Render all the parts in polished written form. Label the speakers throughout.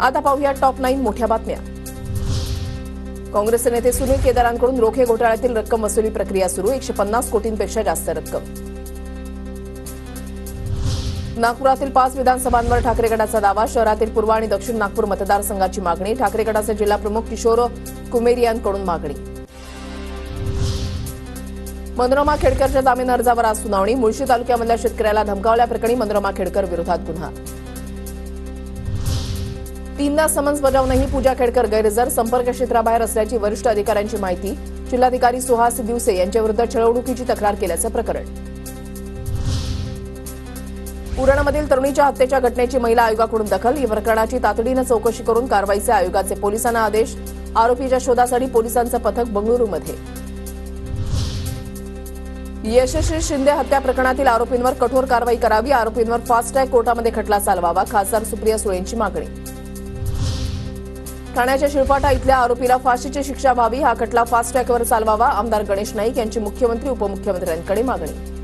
Speaker 1: आता पाहूया टॉप 9 मोठ्या बातम्या। काँग्रेसचे नेते सुनील केदारांकडून रोखे घोटाळ्यातील रक्कम वसुली प्रक्रिया सुरू, 150 कोटींपेक्षा जास्त रक्कम। नागपुरातील 5 विधानसभांवर ठाकरे गटाचा दावा, शहरातील पूर्व आणि दक्षिण नागपूर मतदारसंघाची मागणी, ठाकरे गटाचे जिल्हा प्रमुख किशोर कुमेरियांकडून मागणी। मनोरमा खेडकरच्या जामीन अर्जावर आज सुनावणी, मुळशी तालुक्यामधल्या शेतकऱ्याला धमकावल्याप्रकरणी मनोरमा खेडकर विरोधात गुन्हा। 3दा समन्स बजावूनही पूजा खेडकर गैरहजर, संपर्क क्षेत्राबाहेर असल्याची वरिष्ठ अधिकाऱ्यांची माहिती, जिल्हाधिकारी सुहास दिवसे यांच्याविरुद्ध छळवणुकीची तक्रार केल्याचं प्रकरण। उरणमधील तरुणीच्या हत्येच्या घटनेची महिला आयोगाकडून दखल, या प्रकरणाची तातडीनं चौकशी करून कारवाईचे आयोगाचे पोलिसांना आदेश, आरोपीच्या शोधासाठी पोलिसांचं पथक बंगळुरूमध्ये। यशस्वी शिंदे हत्या प्रकरणातील आरोपींवर कठोर कारवाई करावी, आरोपींवर फास्ट ट्रॅक कोर्टामध्ये खटला चालवावा, खासदार सुप्रिया सुळेंची मागणी। ठाण्याच्या शिळफाटा इथल्या आरोपीला फाशीची शिक्षा व्हावी, हा खटला फास्ट ट्रॅकवर चालवावा, आमदार गणेश नाईक यांची मुख्यमंत्री उपमुख्यमंत्र्यांकडे मागणी।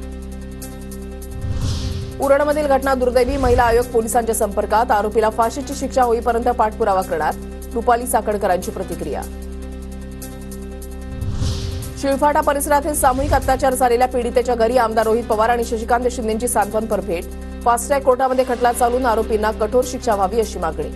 Speaker 1: उरणमधील घटना दुर्दैवी, महिला आयोग पोलिसांच्या संपर्कात, आरोपीला फाशीची शिक्षा होईपर्यंत पाठपुरावा करणार, रुपाली साकडकरांची प्रतिक्रिया। शिळफाटा परिसरातील सामूहिक अत्याचार झालेल्या पीडितेच्या घरी आमदार रोहित पवार आणि शशिकांत शिंदेंची सांत्वनपर भेट, फास्ट ट्रॅक कोर्टामध्ये खटला चालवून आरोपींना कठोर शिक्षा व्हावी अशी मागणी।